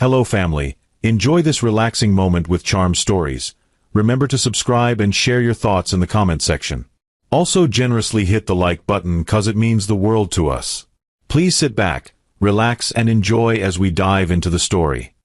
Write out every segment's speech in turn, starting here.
Hello family, enjoy this relaxing moment with Charm Stories. Remember to subscribe and share your thoughts in the comment section. Also generously hit the like button cause it means the world to us. Please sit back, relax and enjoy as we dive into the story.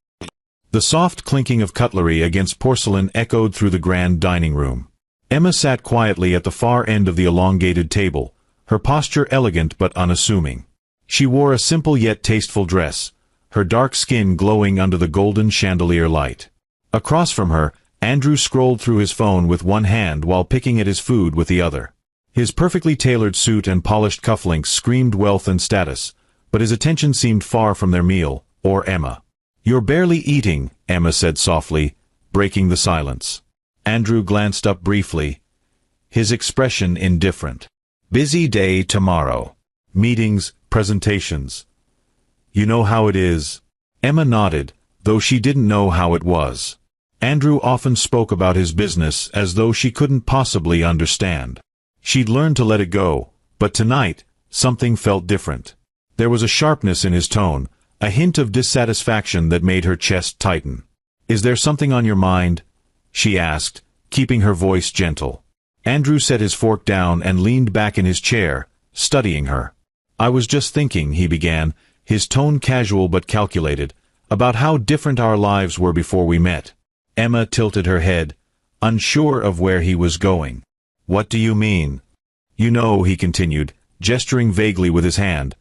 The soft clinking of cutlery against porcelain echoed through the grand dining room. Emma sat quietly at the far end of the elongated table, her posture elegant but unassuming. She wore a simple yet tasteful dress, her dark skin glowing under the golden chandelier light. Across from her, Andrew scrolled through his phone with one hand while picking at his food with the other. His perfectly tailored suit and polished cufflinks screamed wealth and status, but his attention seemed far from their meal, or Emma. "You're barely eating," Emma said softly, breaking the silence. Andrew glanced up briefly, his expression indifferent. "Busy day tomorrow. Meetings, presentations. You know how it is." Emma nodded, though she didn't know how it was. Andrew often spoke about his business as though she couldn't possibly understand. She'd learned to let it go, but tonight, something felt different. There was a sharpness in his tone, a hint of dissatisfaction that made her chest tighten. "Is there something on your mind?" she asked, keeping her voice gentle. Andrew set his fork down and leaned back in his chair, studying her. "I was just thinking," he began, his tone casual but calculated, "about how different our lives were before we met." Emma tilted her head, unsure of where he was going. "What do you mean?" "You know," he continued, gesturing vaguely with his hand,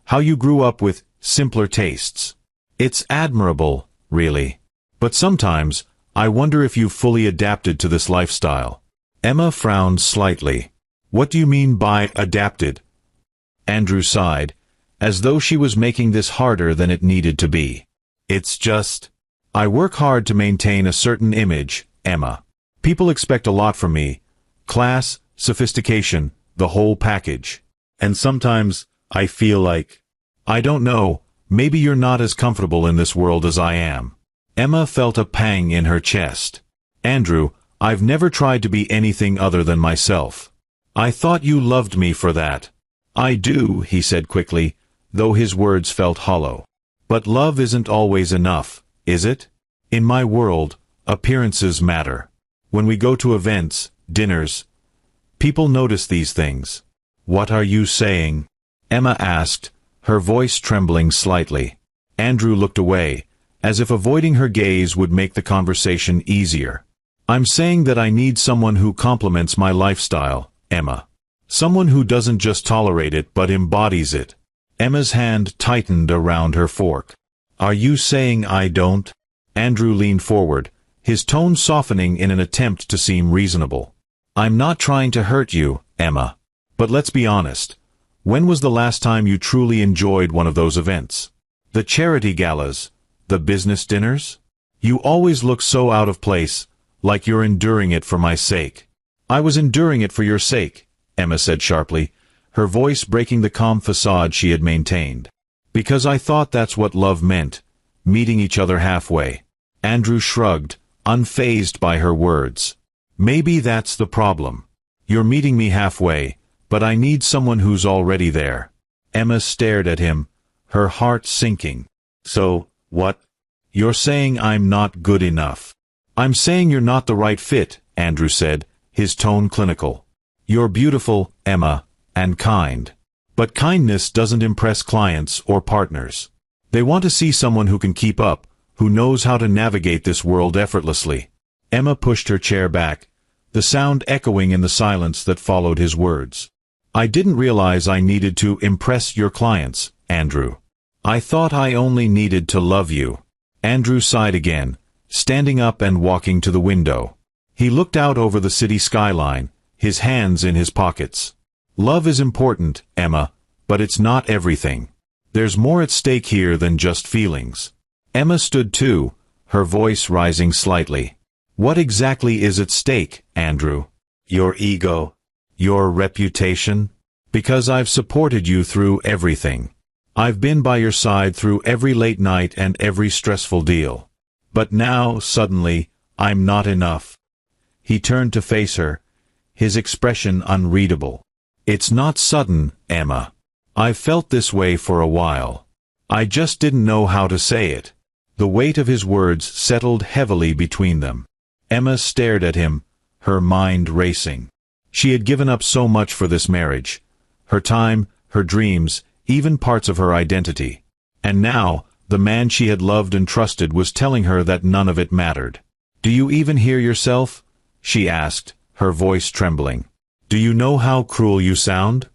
"how you grew up with simpler tastes. It's admirable, really. But sometimes, I wonder if you've fully adapted to this lifestyle." Emma frowned slightly. "What do you mean by adapted?" Andrew sighed, as though she was making this harder than it needed to be. "It's just, I work hard to maintain a certain image, Emma. People expect a lot from me. Class, sophistication, the whole package. And sometimes, I feel like, I don't know, maybe you're not as comfortable in this world as I am." Emma felt a pang in her chest. "Andrew, I've never tried to be anything other than myself. I thought you loved me for that." "I do," he said quickly, though his words felt hollow. "But love isn't always enough, is it? In my world, appearances matter. When we go to events, dinners, people notice these things." "What are you saying?" Emma asked, her voice trembling slightly. Andrew looked away, as if avoiding her gaze would make the conversation easier. "I'm saying that I need someone who complements my lifestyle, Emma. Someone who doesn't just tolerate it but embodies it." Emma's hand tightened around her fork. "Are you saying I don't?" Andrew leaned forward, his tone softening in an attempt to seem reasonable. "I'm not trying to hurt you, Emma. But let's be honest. When was the last time you truly enjoyed one of those events? The charity galas? The business dinners? You always look so out of place, like you're enduring it for my sake." "I was enduring it for your sake," Emma said sharply, her voice breaking the calm facade she had maintained. "Because I thought that's what love meant, meeting each other halfway." Andrew shrugged, unfazed by her words. "Maybe that's the problem. You're meeting me halfway, but I need someone who's already there." Emma stared at him, her heart sinking. "So, what? You're saying I'm not good enough?" "I'm saying you're not the right fit," Andrew said, his tone clinical. "You're beautiful, Emma, and kind. But kindness doesn't impress clients or partners. They want to see someone who can keep up, who knows how to navigate this world effortlessly." Emma pushed her chair back, the sound echoing in the silence that followed his words. "I didn't realize I needed to impress your clients, Andrew. I thought I only needed to love you." Andrew sighed again, standing up and walking to the window. He looked out over the city skyline, his hands in his pockets. "Love is important, Emma, but it's not everything. There's more at stake here than just feelings." Emma stood too, her voice rising slightly. "What exactly is at stake, Andrew? Your ego? Your reputation? Because I've supported you through everything. I've been by your side through every late night and every stressful deal. But now, suddenly, I'm not enough." He turned to face her, his expression unreadable. "It's not sudden, Emma. I've felt this way for a while. I just didn't know how to say it. The weight of his words settled heavily between them. Emma stared at him, her mind racing. She had given up so much for this marriage. Her time, her dreams, even parts of her identity. And now, the man she had loved and trusted was telling her that none of it mattered. "Do you even hear yourself?" she asked, her voice trembling. "Do you know how cruel you sound?"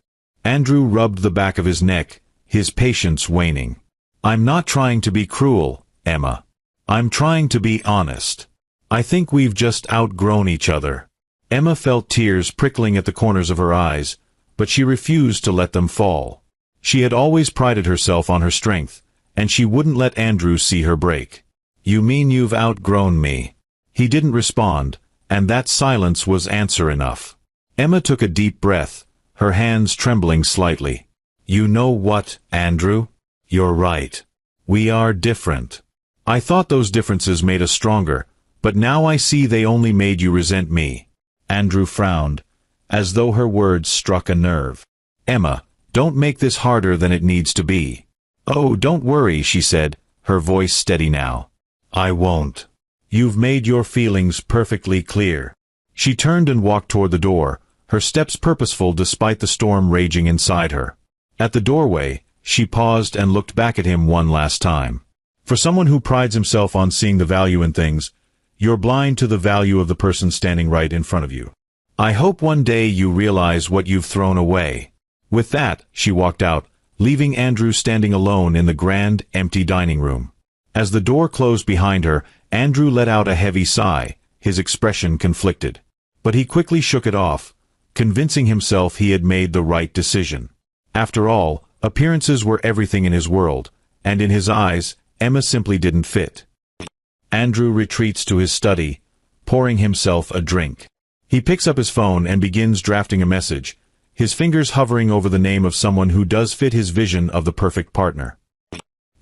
Andrew rubbed the back of his neck, his patience waning. "I'm not trying to be cruel, Emma. I'm trying to be honest. I think we've just outgrown each other." Emma felt tears prickling at the corners of her eyes, but she refused to let them fall. She had always prided herself on her strength, and she wouldn't let Andrew see her break. "You mean you've outgrown me?" He didn't respond, and that silence was answer enough. Emma took a deep breath, her hands trembling slightly. "You know what, Andrew? You're right. We are different. I thought those differences made us stronger, but now I see they only made you resent me." Andrew frowned, as though her words struck a nerve. "Emma, don't make this harder than it needs to be." "Oh, don't worry," she said, her voice steady now. "I won't. You've made your feelings perfectly clear." She turned and walked toward the door, her steps purposeful despite the storm raging inside her. At the doorway, she paused and looked back at him one last time. For someone who prides himself on seeing the value in things, you're blind to the value of the person standing right in front of you. "I hope one day you realize what you've thrown away." With that, she walked out, leaving Andrew standing alone in the grand, empty dining room. As the door closed behind her, Andrew let out a heavy sigh, his expression conflicted. But he quickly shook it off, convincing himself he had made the right decision. After all, appearances were everything in his world, and in his eyes, Emma simply didn't fit. Andrew retreats to his study, pouring himself a drink. He picks up his phone and begins drafting a message, his fingers hovering over the name of someone who does fit his vision of the perfect partner.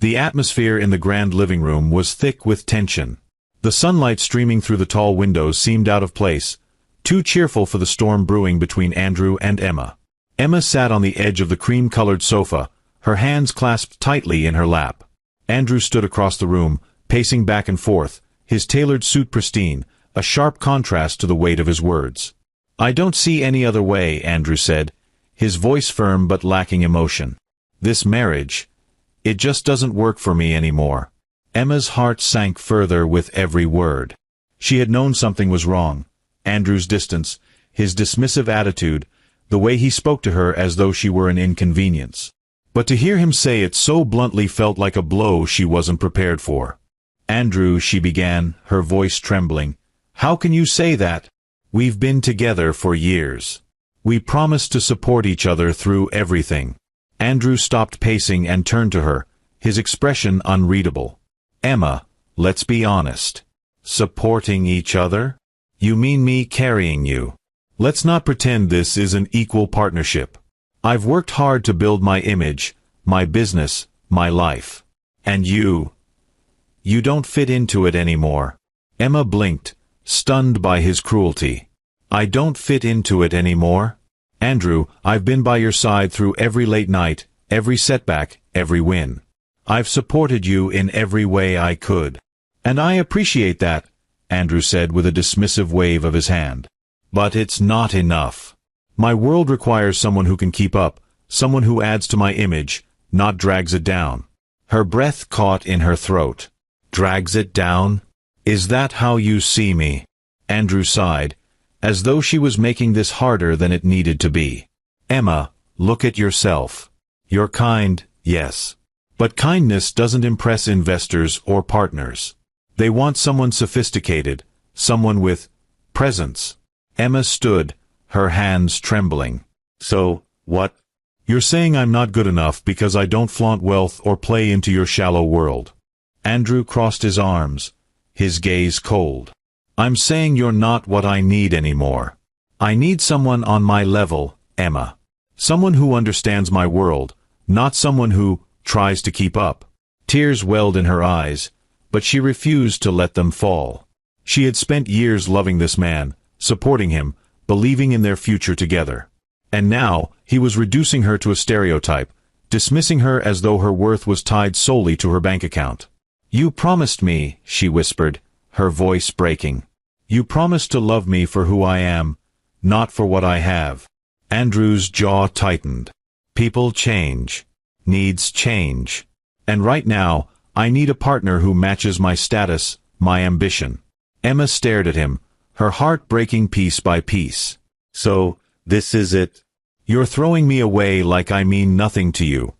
The atmosphere in the grand living room was thick with tension. The sunlight streaming through the tall windows seemed out of place, too cheerful for the storm brewing between Andrew and Emma. Emma sat on the edge of the cream-colored sofa, her hands clasped tightly in her lap. Andrew stood across the room, pacing back and forth, his tailored suit pristine, a sharp contrast to the weight of his words. "I don't see any other way," Andrew said, his voice firm but lacking emotion. "This marriage, it just doesn't work for me anymore." Emma's heart sank further with every word. She had known something was wrong. Andrew's distance, his dismissive attitude, the way he spoke to her as though she were an inconvenience. But to hear him say it so bluntly felt like a blow she wasn't prepared for. "Andrew," she began, her voice trembling, "how can you say that? We've been together for years. We promised to support each other through everything." Andrew stopped pacing and turned to her, his expression unreadable. "Emma, let's be honest. Supporting each other? You mean me carrying you? Let's not pretend this is an equal partnership. I've worked hard to build my image, my business, my life. And you don't fit into it anymore." Emma blinked, stunned by his cruelty. "I don't fit into it anymore? Andrew, I've been by your side through every late night, every setback, every win. I've supported you in every way I could. And I appreciate that," Andrew said with a dismissive wave of his hand. "But it's not enough. My world requires someone who can keep up, someone who adds to my image, not drags it down." Her breath caught in her throat. "Drags it down? Is that how you see me?" Andrew sighed, as though she was making this harder than it needed to be. "Emma, look at yourself. You're kind, yes. But kindness doesn't impress investors or partners. They want someone sophisticated, someone with presence." Emma stood, her hands trembling. "So, what? You're saying I'm not good enough because I don't flaunt wealth or play into your shallow world?" Andrew crossed his arms, his gaze cold. "I'm saying you're not what I need anymore. I need someone on my level, Emma. Someone who understands my world, not someone who tries to keep up." Tears welled in her eyes, but she refused to let them fall. She had spent years loving this man, supporting him, believing in their future together. And now, he was reducing her to a stereotype, dismissing her as though her worth was tied solely to her bank account. "You promised me," she whispered, her voice breaking. "You promised to love me for who I am, not for what I have." Andrew's jaw tightened. People change. Needs change. And right now, I need a partner who matches my status, my ambition. Emma stared at him, her heart breaking piece by piece. "So, this is it? You're throwing me away like I mean nothing to you."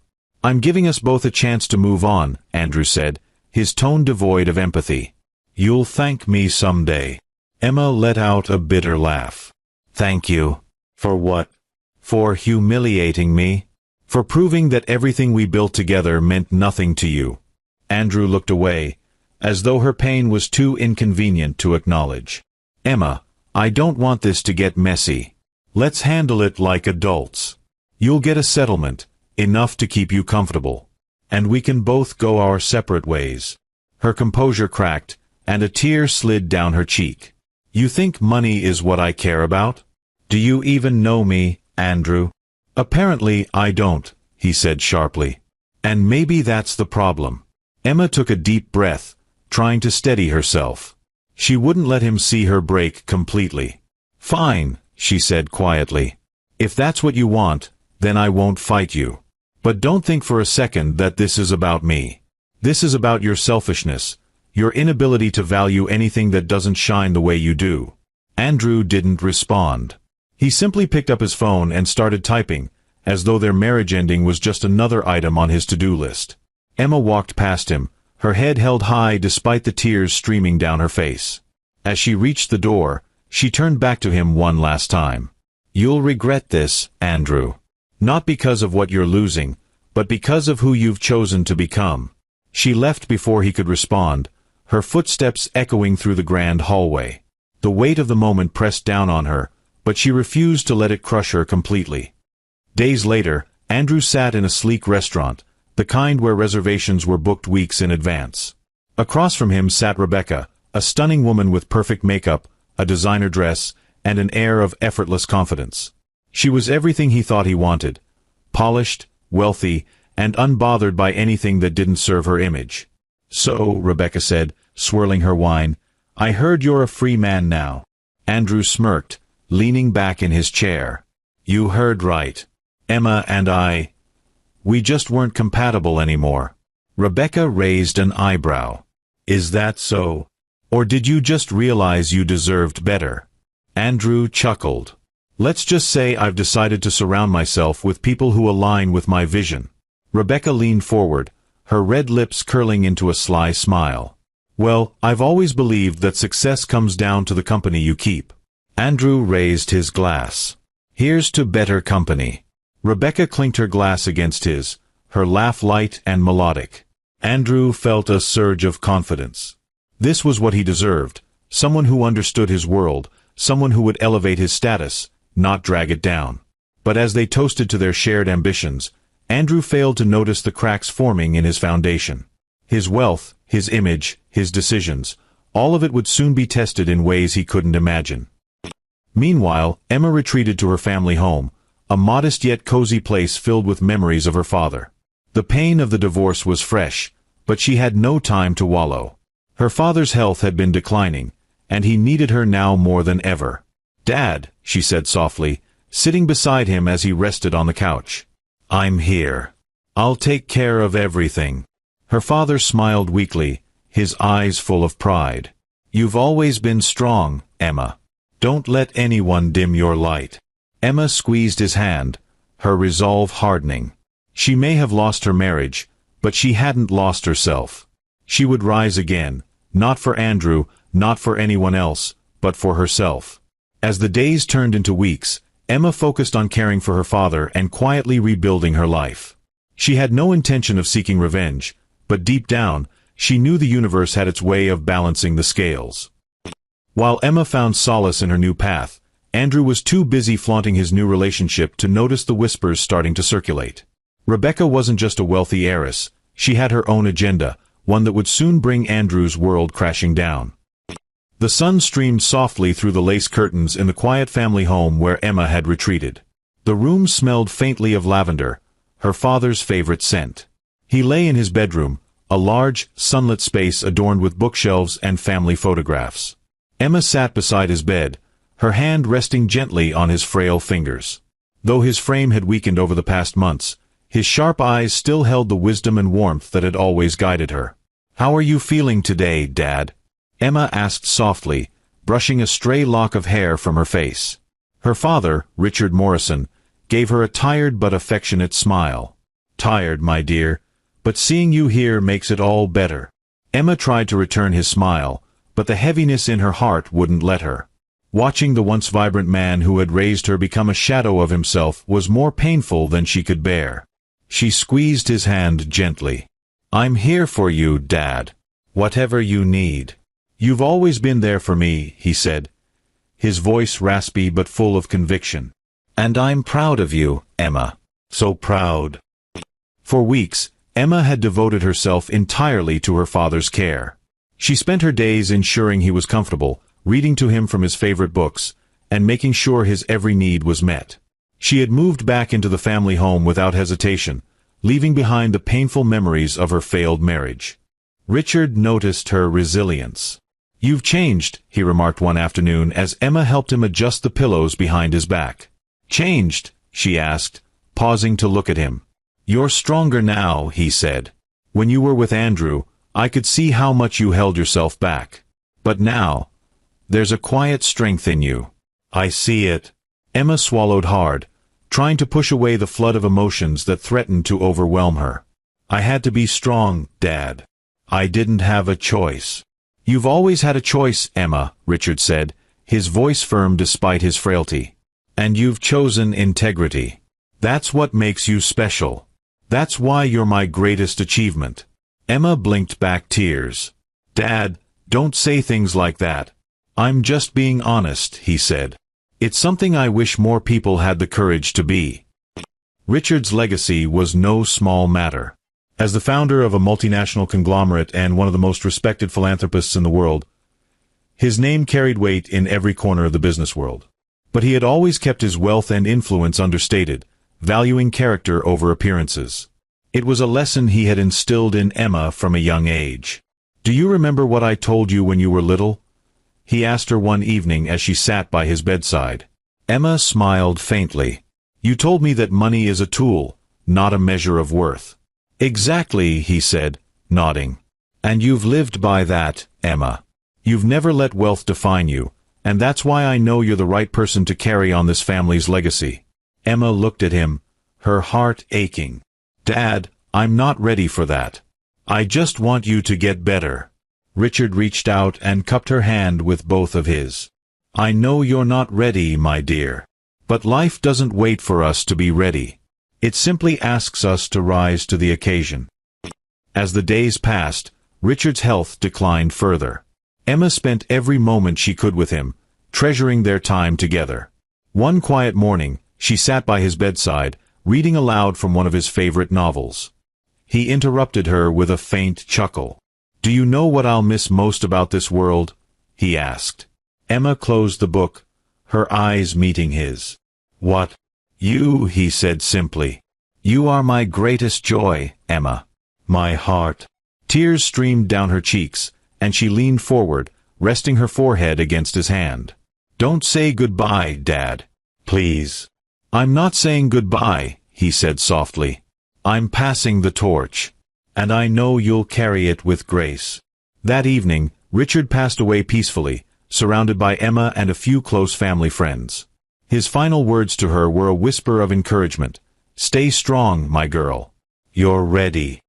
"I'm giving us both a chance to move on," Andrew said, his tone devoid of empathy. "You'll thank me someday." Emma let out a bitter laugh. "Thank you. For what? For humiliating me? For proving that everything we built together meant nothing to you?" Andrew looked away, as though her pain was too inconvenient to acknowledge. "Emma, I don't want this to get messy. Let's handle it like adults. You'll get a settlement, enough to keep you comfortable. And we can both go our separate ways." Her composure cracked, and a tear slid down her cheek. "You think money is what I care about? Do you even know me, Andrew?" "Apparently I don't," he said sharply. "And maybe that's the problem." Emma took a deep breath, trying to steady herself. She wouldn't let him see her break completely. "Fine," she said quietly. "If that's what you want, then I won't fight you. But don't think for a second that this is about me. This is about your selfishness, your inability to value anything that doesn't shine the way you do." Andrew didn't respond. He simply picked up his phone and started typing, as though their marriage ending was just another item on his to-do list. Emma walked past him, her head held high despite the tears streaming down her face. As she reached the door, she turned back to him one last time. "You'll regret this, Andrew. Not because of what you're losing, but because of who you've chosen to become." She left before he could respond, her footsteps echoing through the grand hallway. The weight of the moment pressed down on her, but she refused to let it crush her completely. Days later, Andrew sat in a sleek restaurant, the kind where reservations were booked weeks in advance. Across from him sat Rebecca, a stunning woman with perfect makeup, a designer dress, and an air of effortless confidence. She was everything he thought he wanted: polished, wealthy, and unbothered by anything that didn't serve her image. "So," Rebecca said, swirling her wine, "I heard you're a free man now." Andrew smirked, leaning back in his chair. "You heard right. Emma and we just weren't compatible anymore." Rebecca raised an eyebrow. "Is that so? Or did you just realize you deserved better?" Andrew chuckled. "Let's just say I've decided to surround myself with people who align with my vision." Rebecca leaned forward, her red lips curling into a sly smile. "Well, I've always believed that success comes down to the company you keep." Andrew raised his glass. "Here's to better company." Rebecca clinked her glass against his, her laugh light and melodic. Andrew felt a surge of confidence. This was what he deserved: someone who understood his world, someone who would elevate his status, not drag it down. But as they toasted to their shared ambitions, Andrew failed to notice the cracks forming in his foundation. His wealth, his image, his decisions, all of it would soon be tested in ways he couldn't imagine. Meanwhile, Emma retreated to her family home, a modest yet cozy place filled with memories of her father. The pain of the divorce was fresh, but she had no time to wallow. Her father's health had been declining, and he needed her now more than ever. "Dad," she said softly, sitting beside him as he rested on the couch. "I'm here. I'll take care of everything." Her father smiled weakly, his eyes full of pride. "You've always been strong, Emma. Don't let anyone dim your light." Emma squeezed his hand, her resolve hardening. She may have lost her marriage, but she hadn't lost herself. She would rise again, not for Andrew, not for anyone else, but for herself. As the days turned into weeks, Emma focused on caring for her father and quietly rebuilding her life. She had no intention of seeking revenge, but deep down, she knew the universe had its way of balancing the scales. While Emma found solace in her new path, Andrew was too busy flaunting his new relationship to notice the whispers starting to circulate. Rebecca wasn't just a wealthy heiress, she had her own agenda, one that would soon bring Andrew's world crashing down. The sun streamed softly through the lace curtains in the quiet family home where Emma had retreated. The room smelled faintly of lavender, her father's favorite scent. He lay in his bedroom, a large, sunlit space adorned with bookshelves and family photographs. Emma sat beside his bed, her hand resting gently on his frail fingers. Though his frame had weakened over the past months, his sharp eyes still held the wisdom and warmth that had always guided her. "How are you feeling today, Dad?" Emma asked softly, brushing a stray lock of hair from her face. Her father, Richard Morrison, gave her a tired but affectionate smile. "Tired, my dear, but seeing you here makes it all better." Emma tried to return his smile, but the heaviness in her heart wouldn't let her. Watching the once vibrant man who had raised her become a shadow of himself was more painful than she could bear. She squeezed his hand gently. "I'm here for you, Dad. Whatever you need. You've always been there for me," he said, his voice raspy but full of conviction. "And I'm proud of you, Emma. So proud." For weeks, Emma had devoted herself entirely to her father's care. She spent her days ensuring he was comfortable, reading to him from his favorite books, and making sure his every need was met. She had moved back into the family home without hesitation, leaving behind the painful memories of her failed marriage. Richard noticed her resilience. "You've changed," he remarked one afternoon as Emma helped him adjust the pillows behind his back. "Changed?" she asked, pausing to look at him. "You're stronger now," he said. "When you were with Andrew, I could see how much you held yourself back. But now, there's a quiet strength in you." "I see it." Emma swallowed hard, trying to push away the flood of emotions that threatened to overwhelm her. "I had to be strong, Dad. I didn't have a choice." "You've always had a choice, Emma," Richard said, his voice firm despite his frailty. "And you've chosen integrity. That's what makes you special. That's why you're my greatest achievement." Emma blinked back tears. "Dad, don't say things like that. I'm just being honest," he said. "It's something I wish more people had the courage to be." Richard's legacy was no small matter. As the founder of a multinational conglomerate and one of the most respected philanthropists in the world, his name carried weight in every corner of the business world. But he had always kept his wealth and influence understated, valuing character over appearances. It was a lesson he had instilled in Emma from a young age. "Do you remember what I told you when you were little?" he asked her one evening as she sat by his bedside. Emma smiled faintly. "You told me that money is a tool, not a measure of worth." "Exactly," he said, nodding. "And you've lived by that, Emma. You've never let wealth define you, and that's why I know you're the right person to carry on this family's legacy." Emma looked at him, her heart aching. "Dad, I'm not ready for that. I just want you to get better." Richard reached out and cupped her hand with both of his. "I know you're not ready, my dear. But life doesn't wait for us to be ready. It simply asks us to rise to the occasion." As the days passed, Richard's health declined further. Emma spent every moment she could with him, treasuring their time together. One quiet morning, she sat by his bedside, reading aloud from one of his favorite novels. He interrupted her with a faint chuckle. "Do you know what I'll miss most about this world?" he asked. Emma closed the book, her eyes meeting his. "What?" "You," he said simply. "You are my greatest joy, Emma. My heart." Tears streamed down her cheeks, and she leaned forward, resting her forehead against his hand. "Don't say goodbye, Dad. Please." "I'm not saying goodbye," he said softly. "I'm passing the torch. And I know you'll carry it with grace." That evening, Richard passed away peacefully, surrounded by Emma and a few close family friends. His final words to her were a whisper of encouragement. "Stay strong, my girl. You're ready."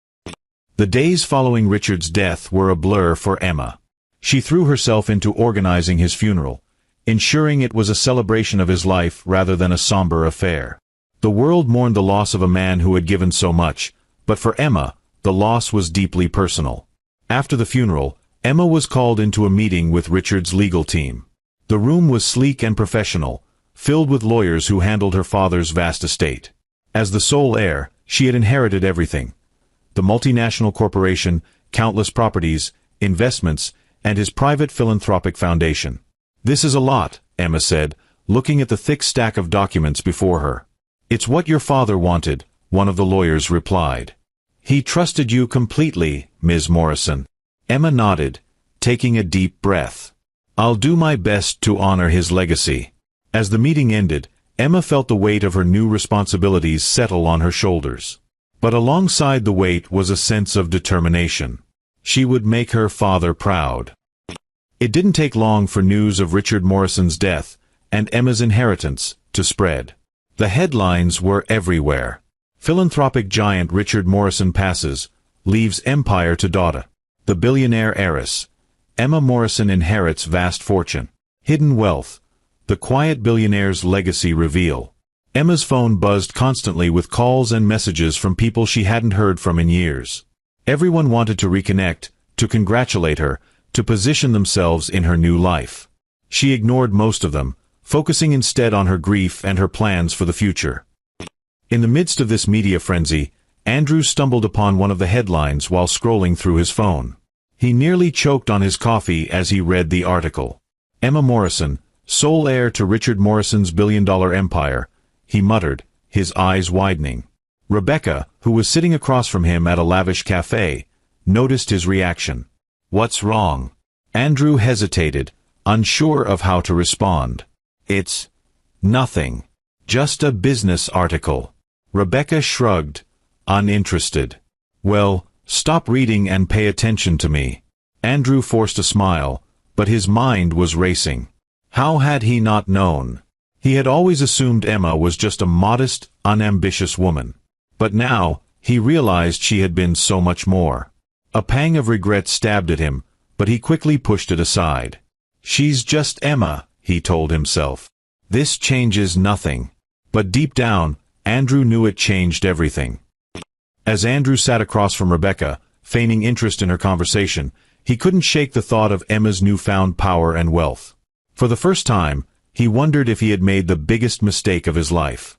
The days following Richard's death were a blur for Emma. She threw herself into organizing his funeral, ensuring it was a celebration of his life rather than a somber affair. The world mourned the loss of a man who had given so much, but for Emma, the loss was deeply personal. After the funeral, Emma was called into a meeting with Richard's legal team. The room was sleek and professional, filled with lawyers who handled her father's vast estate. As the sole heir, she had inherited everything: the multinational corporation, countless properties, investments, and his private philanthropic foundation. "This is a lot," Emma said, looking at the thick stack of documents before her. "It's what your father wanted," one of the lawyers replied. He trusted you completely, Ms. Morrison. Emma nodded, taking a deep breath. I'll do my best to honor his legacy. As the meeting ended, Emma felt the weight of her new responsibilities settle on her shoulders. But alongside the weight was a sense of determination. She would make her father proud. It didn't take long for news of Richard Morrison's death, and Emma's inheritance, to spread. The headlines were everywhere. Philanthropic giant Richard Morrison passes, leaves empire to daughter. The billionaire heiress. Emma Morrison inherits vast fortune. Hidden wealth. The quiet billionaire's legacy reveal. Emma's phone buzzed constantly with calls and messages from people she hadn't heard from in years. Everyone wanted to reconnect, to congratulate her, to position themselves in her new life. She ignored most of them, focusing instead on her grief and her plans for the future. In the midst of this media frenzy, Andrew stumbled upon one of the headlines while scrolling through his phone. He nearly choked on his coffee as he read the article. Emma Morrison, sole heir to Richard Morrison's billion-dollar empire, he muttered, his eyes widening. Rebecca, who was sitting across from him at a lavish cafe, noticed his reaction. What's wrong? Andrew hesitated, unsure of how to respond. It's nothing. Just a business article. Rebecca shrugged, uninterested. Well, stop reading and pay attention to me. Andrew forced a smile, but his mind was racing. How had he not known? He had always assumed Emma was just a modest, unambitious woman. But now, he realized she had been so much more. A pang of regret stabbed at him, but he quickly pushed it aside. She's just Emma, he told himself. This changes nothing. But deep down, Andrew knew it changed everything. As Andrew sat across from Rebecca, feigning interest in her conversation, he couldn't shake the thought of Emma's newfound power and wealth. For the first time, he wondered if he had made the biggest mistake of his life.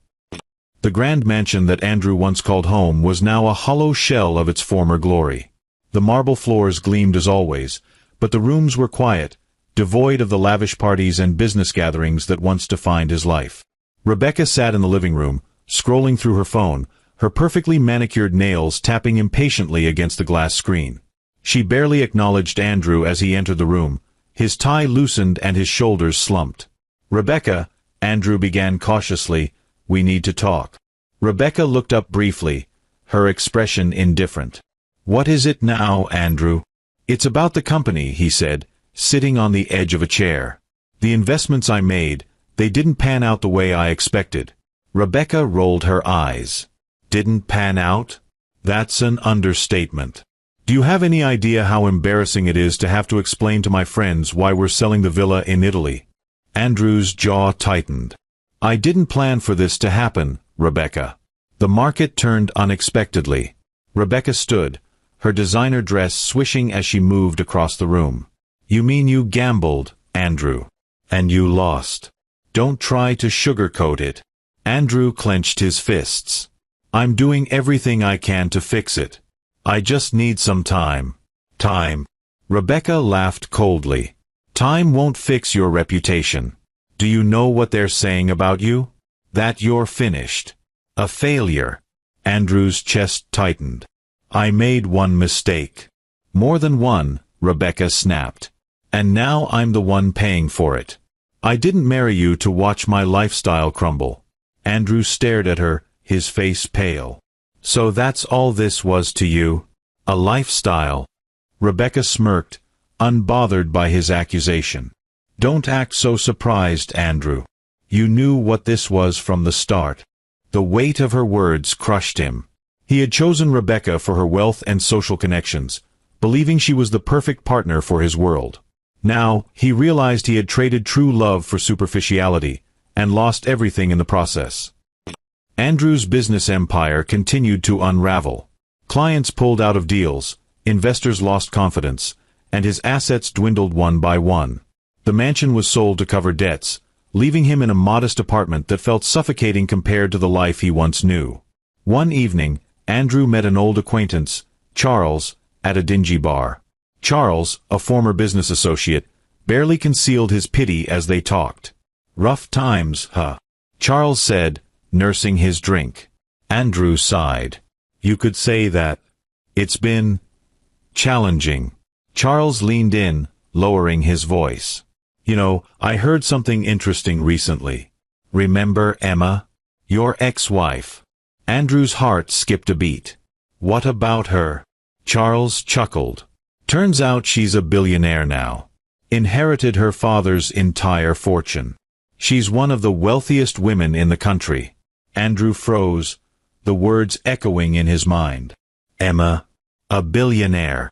The grand mansion that Andrew once called home was now a hollow shell of its former glory. The marble floors gleamed as always, but the rooms were quiet, devoid of the lavish parties and business gatherings that once defined his life. Rebecca sat in the living room, scrolling through her phone, her perfectly manicured nails tapping impatiently against the glass screen. She barely acknowledged Andrew as he entered the room. His tie loosened and his shoulders slumped. Rebecca, Andrew began cautiously, we need to talk. Rebecca looked up briefly, her expression indifferent. What is it now, Andrew? It's about the company, he said, sitting on the edge of a chair. The investments I made, they didn't pan out the way I expected. Rebecca rolled her eyes. Didn't pan out? That's an understatement. Do you have any idea how embarrassing it is to have to explain to my friends why we're selling the villa in Italy? Andrew's jaw tightened. I didn't plan for this to happen, Rebecca. The market turned unexpectedly. Rebecca stood, her designer dress swishing as she moved across the room. You mean you gambled, Andrew? And you lost. Don't try to sugarcoat it. Andrew clenched his fists. I'm doing everything I can to fix it. I just need some time. Time. Rebecca laughed coldly. Time won't fix your reputation. Do you know what they're saying about you? That you're finished. A failure. Andrew's chest tightened. I made one mistake. More than one, Rebecca snapped. And now I'm the one paying for it. I didn't marry you to watch my lifestyle crumble. Andrew stared at her, his face pale. So that's all this was to you? A lifestyle? Rebecca smirked, unbothered by his accusation. Don't act so surprised, Andrew. You knew what this was from the start. The weight of her words crushed him. He had chosen Rebecca for her wealth and social connections, believing she was the perfect partner for his world. Now, he realized he had traded true love for superficiality, and lost everything in the process. Andrew's business empire continued to unravel. Clients pulled out of deals, investors lost confidence, and his assets dwindled one by one. The mansion was sold to cover debts, leaving him in a modest apartment that felt suffocating compared to the life he once knew. One evening, Andrew met an old acquaintance, Charles, at a dingy bar. Charles, a former business associate, barely concealed his pity as they talked. Rough times, huh? Charles said, nursing his drink. Andrew sighed. You could say that. It's been challenging. Charles leaned in, lowering his voice. You know, I heard something interesting recently. Remember Emma? Your ex-wife. Andrew's heart skipped a beat. What about her? Charles chuckled. Turns out she's a billionaire now. Inherited her father's entire fortune. She's one of the wealthiest women in the country. Andrew froze, the words echoing in his mind. Emma, a billionaire.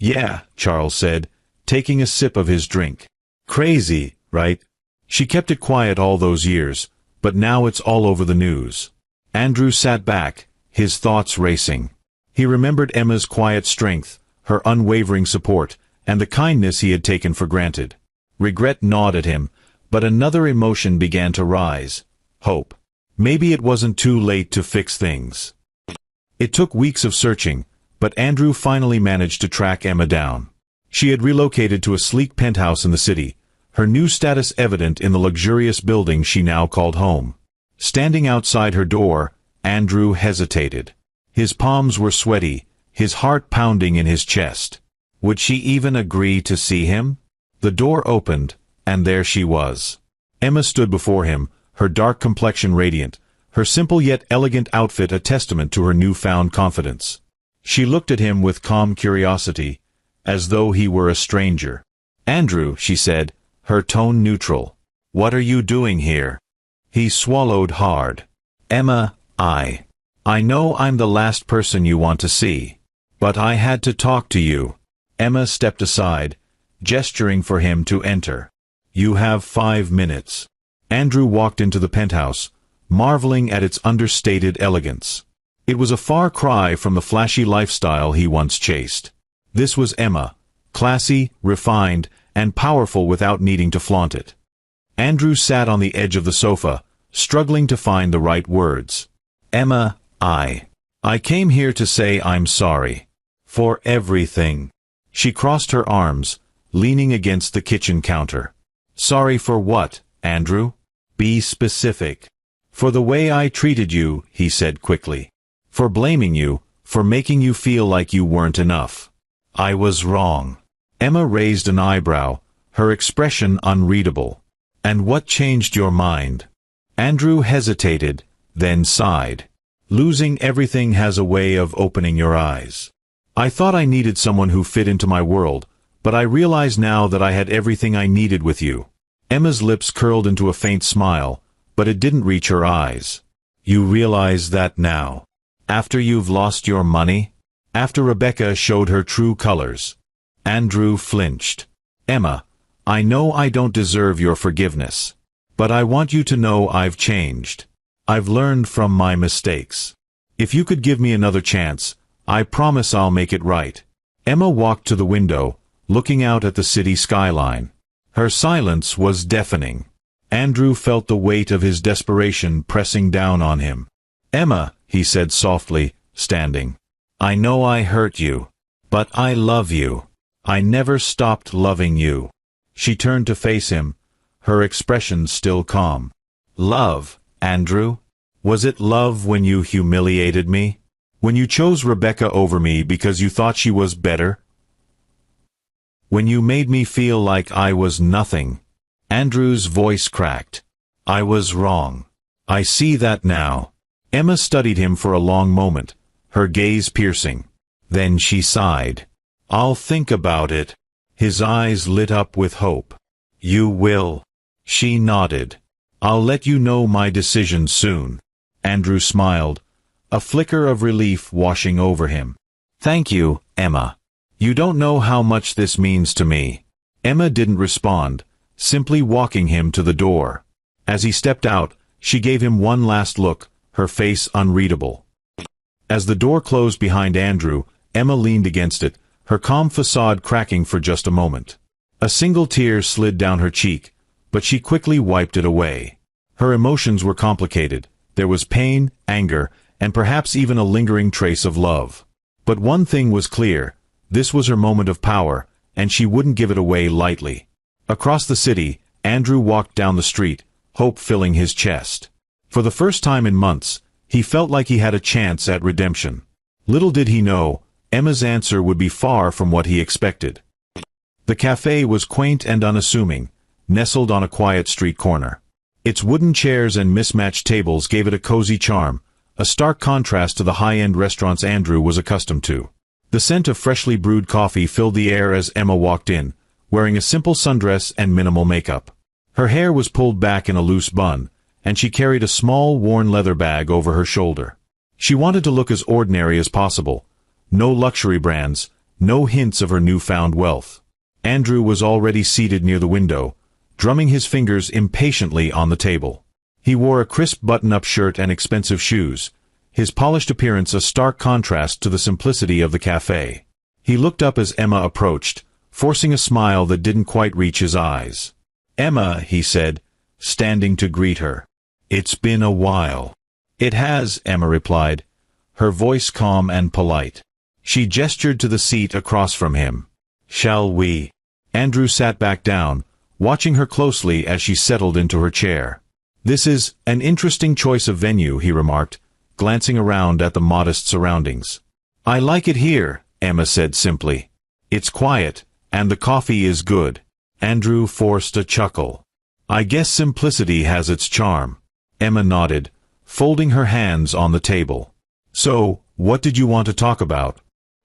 Yeah, Charles said, taking a sip of his drink. Crazy, right? She kept it quiet all those years, but now it's all over the news. Andrew sat back, his thoughts racing. He remembered Emma's quiet strength, her unwavering support, and the kindness he had taken for granted. Regret gnawed at him, but another emotion began to rise. Hope. Maybe it wasn't too late to fix things. It took weeks of searching, but Andrew finally managed to track Emma down. She had relocated to a sleek penthouse in the city, her new status evident in the luxurious building she now called home. Standing outside her door, Andrew hesitated. His palms were sweaty, his heart pounding in his chest. Would she even agree to see him? The door opened, and there she was. Emma stood before him, her dark complexion radiant, her simple yet elegant outfit a testament to her newfound confidence. She looked at him with calm curiosity, as though he were a stranger. Andrew, she said, her tone neutral. What are you doing here? He swallowed hard. Emma, I know I'm the last person you want to see. But I had to talk to you. Emma stepped aside, gesturing for him to enter. You have 5 minutes. Andrew walked into the penthouse, marveling at its understated elegance. It was a far cry from the flashy lifestyle he once chased. This was Emma, classy, refined, and powerful without needing to flaunt it. Andrew sat on the edge of the sofa, struggling to find the right words. Emma, I came here to say I'm sorry. For everything. She crossed her arms, leaning against the kitchen counter. Sorry for what, Andrew? Be specific. For the way I treated you, he said quickly. For blaming you, for making you feel like you weren't enough. I was wrong. Emma raised an eyebrow, her expression unreadable. And what changed your mind? Andrew hesitated, then sighed. Losing everything has a way of opening your eyes. I thought I needed someone who fit into my world, but I realize now that I had everything I needed with you. Emma's lips curled into a faint smile, but it didn't reach her eyes. You realize that now? After you've lost your money? After Rebecca showed her true colors? Andrew flinched. Emma, I know I don't deserve your forgiveness. But I want you to know I've changed. I've learned from my mistakes. If you could give me another chance, I promise I'll make it right. Emma walked to the window, looking out at the city skyline. Her silence was deafening. Andrew felt the weight of his desperation pressing down on him. Emma, he said softly, standing. I know I hurt you. But I love you. I never stopped loving you. She turned to face him, her expression still calm. Love, Andrew? Was it love when you humiliated me? When you chose Rebecca over me because you thought she was better? When you made me feel like I was nothing? Andrew's voice cracked. I was wrong. I see that now. Emma studied him for a long moment, her gaze piercing. Then she sighed. I'll think about it. His eyes lit up with hope. You will. She nodded. I'll let you know my decision soon. Andrew smiled, a flicker of relief washing over him. Thank you, Emma. You don't know how much this means to me. Emma didn't respond, simply walking him to the door. As he stepped out, she gave him one last look, her face unreadable. As the door closed behind Andrew, Emma leaned against it, her calm facade cracking for just a moment. A single tear slid down her cheek, but she quickly wiped it away. Her emotions were complicated. There was pain, anger, and perhaps even a lingering trace of love. But one thing was clear. This was her moment of power, and she wouldn't give it away lightly. Across the city, Andrew walked down the street, hope filling his chest. For the first time in months, he felt like he had a chance at redemption. Little did he know, Emma's answer would be far from what he expected. The cafe was quaint and unassuming, nestled on a quiet street corner. Its wooden chairs and mismatched tables gave it a cozy charm, a stark contrast to the high-end restaurants Andrew was accustomed to. The scent of freshly brewed coffee filled the air as Emma walked in, wearing a simple sundress and minimal makeup. Her hair was pulled back in a loose bun, and she carried a small, worn leather bag over her shoulder. She wanted to look as ordinary as possible. No luxury brands, no hints of her newfound wealth. Andrew was already seated near the window, drumming his fingers impatiently on the table. He wore a crisp button-up shirt and expensive shoes, his polished appearance a stark contrast to the simplicity of the cafe. He looked up as Emma approached, forcing a smile that didn't quite reach his eyes. "Emma," he said, standing to greet her. "It's been a while." "It has," Emma replied, her voice calm and polite. She gestured to the seat across from him. "Shall we?" Andrew sat back down, watching her closely as she settled into her chair. "This is an interesting choice of venue," he remarked, glancing around at the modest surroundings. "I like it here," Emma said simply. "It's quiet, and the coffee is good." Andrew forced a chuckle. "I guess simplicity has its charm." Emma nodded, folding her hands on the table. "So, what did you want to talk about?"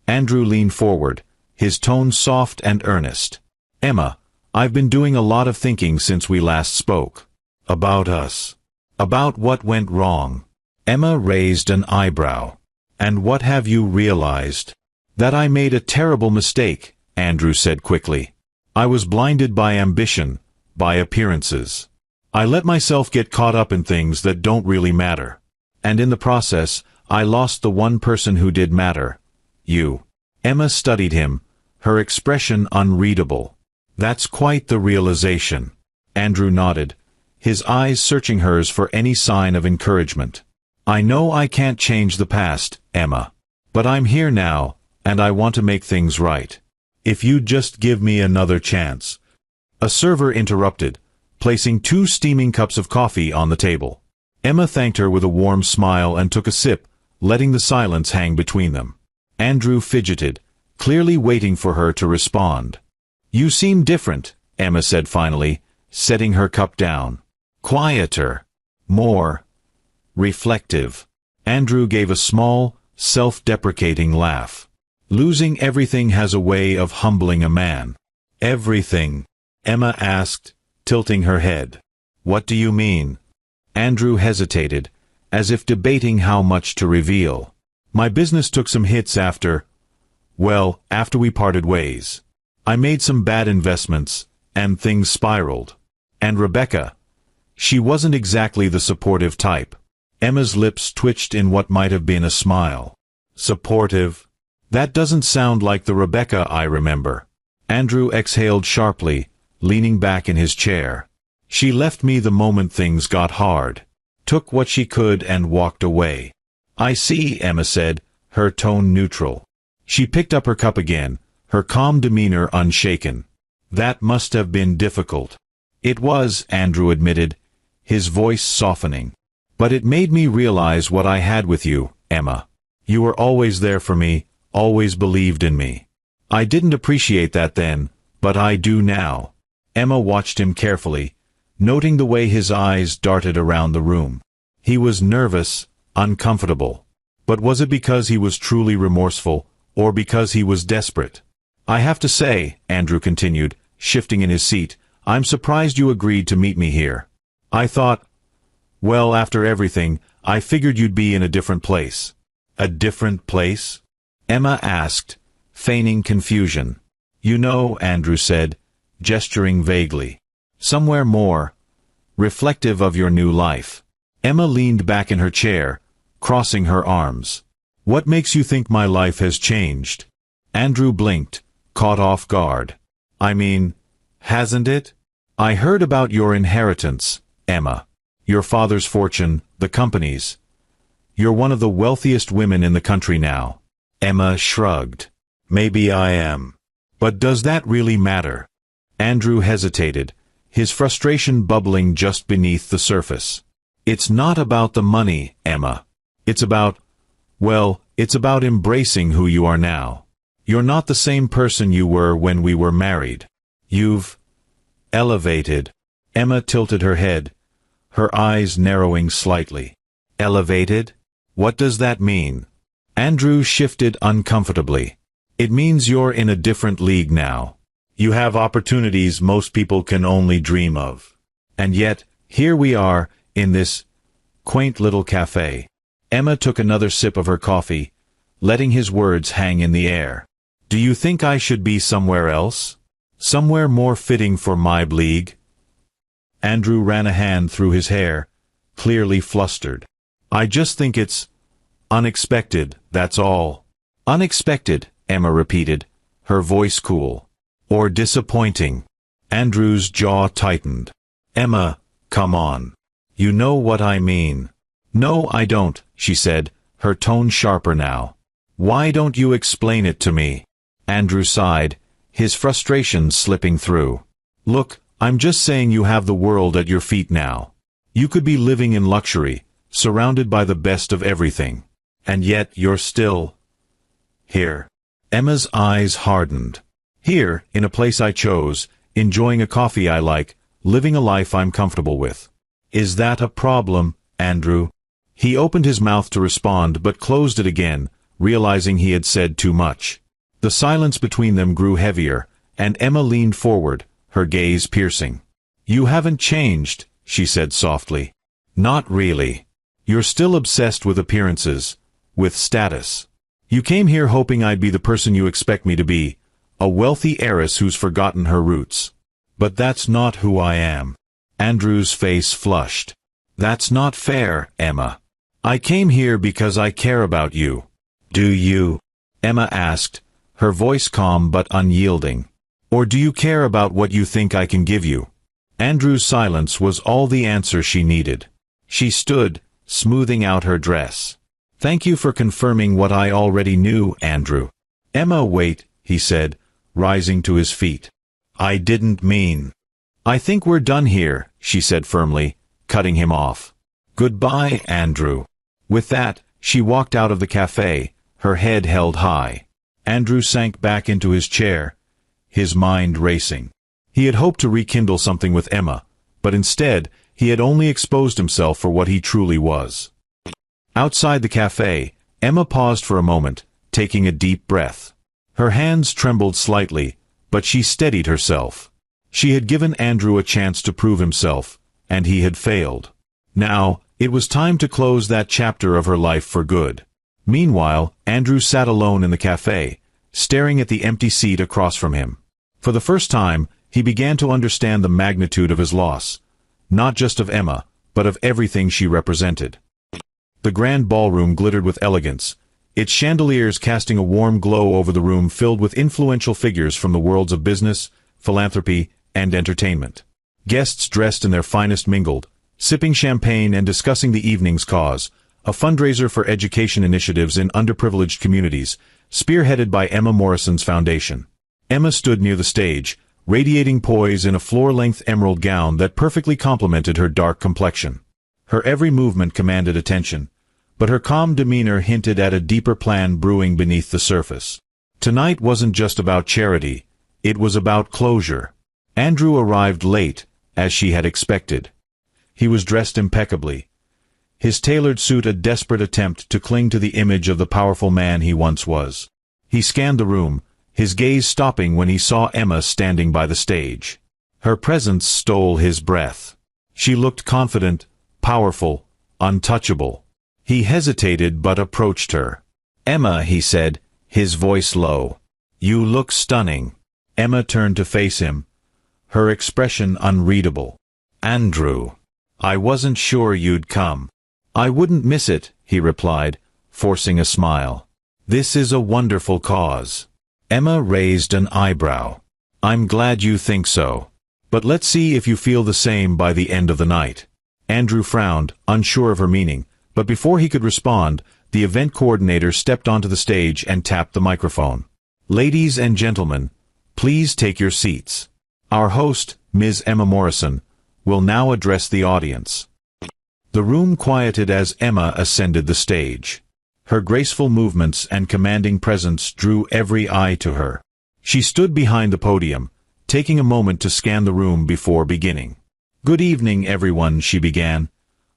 Andrew leaned forward, his tone soft and earnest. "Emma, I've been doing a lot of thinking since we last spoke. About us. About what went wrong." Emma raised an eyebrow. "And what have you realized?" "That I made a terrible mistake," Andrew said quickly. "I was blinded by ambition, by appearances. I let myself get caught up in things that don't really matter. And in the process, I lost the one person who did matter. You." Emma studied him, her expression unreadable. "That's quite the realization." Andrew nodded, his eyes searching hers for any sign of encouragement. "I know I can't change the past, Emma. But I'm here now, and I want to make things right. If you'd just give me another chance." A server interrupted, placing 2 steaming cups of coffee on the table. Emma thanked her with a warm smile and took a sip, letting the silence hang between them. Andrew fidgeted, clearly waiting for her to respond. "You seem different," Emma said finally, setting her cup down. "Quieter. More reflective." Andrew gave a small, self-deprecating laugh. "Losing everything has a way of humbling a man." "Everything?" Emma asked, tilting her head. "What do you mean?" Andrew hesitated, as if debating how much to reveal. "My business took some hits after we parted ways. I made some bad investments, and things spiraled. And Rebecca, she wasn't exactly the supportive type." Emma's lips twitched in what might have been a smile. "Supportive? That doesn't sound like the Rebecca I remember." Andrew exhaled sharply, leaning back in his chair. "She left me the moment things got hard. Took what she could and walked away." "I see," Emma said, her tone neutral. She picked up her cup again, her calm demeanor unshaken. "That must have been difficult." "It was," Andrew admitted, his voice softening. "But it made me realize what I had with you, Emma. You were always there for me, always believed in me. I didn't appreciate that then, but I do now." Emma watched him carefully, noting the way his eyes darted around the room. He was nervous, uncomfortable. But was it because he was truly remorseful, or because he was desperate? "I have to say," Andrew continued, shifting in his seat, "I'm surprised you agreed to meet me here. I thought, well, after everything, I figured you'd be in a different place." "A different place?" Emma asked, feigning confusion. "You know," Andrew said, gesturing vaguely. "Somewhere more reflective of your new life." Emma leaned back in her chair, crossing her arms. "What makes you think my life has changed?" Andrew blinked, caught off guard. "I mean, hasn't it? I heard about your inheritance, Emma. Your father's fortune, the company's. You're one of the wealthiest women in the country now." Emma shrugged. "Maybe I am. But does that really matter?" Andrew hesitated, his frustration bubbling just beneath the surface. "It's not about the money, Emma. It's about, It's about embracing who you are now. You're not the same person you were when we were married. You've elevated. Emma tilted her head, her eyes narrowing slightly. Elevated? What does that mean? Andrew shifted uncomfortably. It means you're in a different league now. You have opportunities most people can only dream of. And yet, here we are, in this quaint little cafe. Emma took another sip of her coffee, letting his words hang in the air. Do you think I should be somewhere else? Somewhere more fitting for my league? Andrew ran a hand through his hair, clearly flustered. I just think it's unexpected, that's all. Unexpected, Emma repeated, her voice cool. Or disappointing. Andrew's jaw tightened. Emma, come on. You know what I mean. No, I don't, she said, her tone sharper now. Why don't you explain it to me? Andrew sighed, his frustration slipping through. Look, I'm just saying you have the world at your feet now. You could be living in luxury, surrounded by the best of everything. And yet you're still here. Emma's eyes hardened. Here, in a place I chose, enjoying a coffee I like, living a life I'm comfortable with. Is that a problem, Andrew? He opened his mouth to respond but closed it again, realizing he had said too much. The silence between them grew heavier, and Emma leaned forward, her gaze piercing. You haven't changed, she said softly. Not really. You're still obsessed with appearances, with status. You came here hoping I'd be the person you expect me to be, a wealthy heiress who's forgotten her roots. But that's not who I am. Andrew's face flushed. That's not fair, Emma. I came here because I care about you. Do you? Emma asked, her voice calm but unyielding. Or do you care about what you think I can give you? Andrew's silence was all the answer she needed. She stood, smoothing out her dress. Thank you for confirming what I already knew, Andrew. Emma, wait, he said, rising to his feet. I didn't mean. I think we're done here, she said firmly, cutting him off. Goodbye, Andrew. With that, she walked out of the cafe, her head held high. Andrew sank back into his chair, his mind racing. He had hoped to rekindle something with Emma, but instead, he had only exposed himself for what he truly was. Outside the cafe, Emma paused for a moment, taking a deep breath. Her hands trembled slightly, but she steadied herself. She had given Andrew a chance to prove himself, and he had failed. Now, it was time to close that chapter of her life for good. Meanwhile, Andrew sat alone in the cafe, staring at the empty seat across from him. For the first time, he began to understand the magnitude of his loss, not just of Emma, but of everything she represented. The grand ballroom glittered with elegance, its chandeliers casting a warm glow over the room filled with influential figures from the worlds of business, philanthropy, and entertainment. Guests dressed in their finest mingled, sipping champagne and discussing the evening's cause, a fundraiser for education initiatives in underprivileged communities, spearheaded by Emma Morrison's foundation. Emma stood near the stage, radiating poise in a floor-length emerald gown that perfectly complemented her dark complexion. Her every movement commanded attention, but her calm demeanor hinted at a deeper plan brewing beneath the surface. Tonight wasn't just about charity, it was about closure. Andrew arrived late, as she had expected. He was dressed impeccably, his tailored suit a desperate attempt to cling to the image of the powerful man he once was. He scanned the room, his gaze stopping when he saw Emma standing by the stage. Her presence stole his breath. She looked confident, powerful, untouchable. He hesitated but approached her. Emma, he said, his voice low. You look stunning. Emma turned to face him, her expression unreadable. Andrew. I wasn't sure you'd come. I wouldn't miss it, he replied, forcing a smile. This is a wonderful cause. Emma raised an eyebrow. I'm glad you think so. But let's see if you feel the same by the end of the night. Andrew frowned, unsure of her meaning, but before he could respond, the event coordinator stepped onto the stage and tapped the microphone. Ladies and gentlemen, please take your seats. Our host, Ms. Emma Morrison, will now address the audience. The room quieted as Emma ascended the stage. Her graceful movements and commanding presence drew every eye to her. She stood behind the podium, taking a moment to scan the room before beginning. "Good evening, everyone," she began,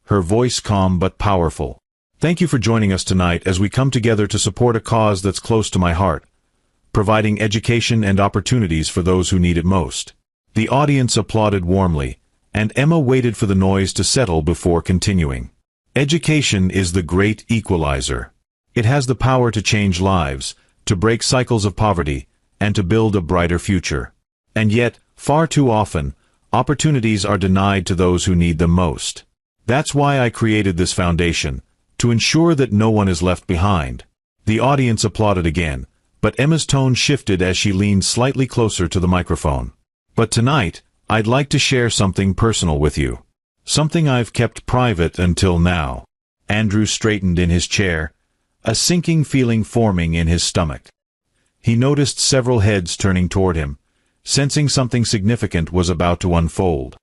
her voice calm but powerful. "Thank you for joining us tonight as we come together to support a cause that's close to my heart, providing education and opportunities for those who need it most." The audience applauded warmly, and Emma waited for the noise to settle before continuing. Education is the great equalizer. It has the power to change lives, to break cycles of poverty, and to build a brighter future. And yet, far too often, opportunities are denied to those who need them most. That's why I created this foundation, to ensure that no one is left behind. The audience applauded again, but Emma's tone shifted as she leaned slightly closer to the microphone. "But tonight, I'd like to share something personal with you. Something I've kept private until now." Andrew straightened in his chair, a sinking feeling forming in his stomach. He noticed several heads turning toward him, sensing something significant was about to unfold.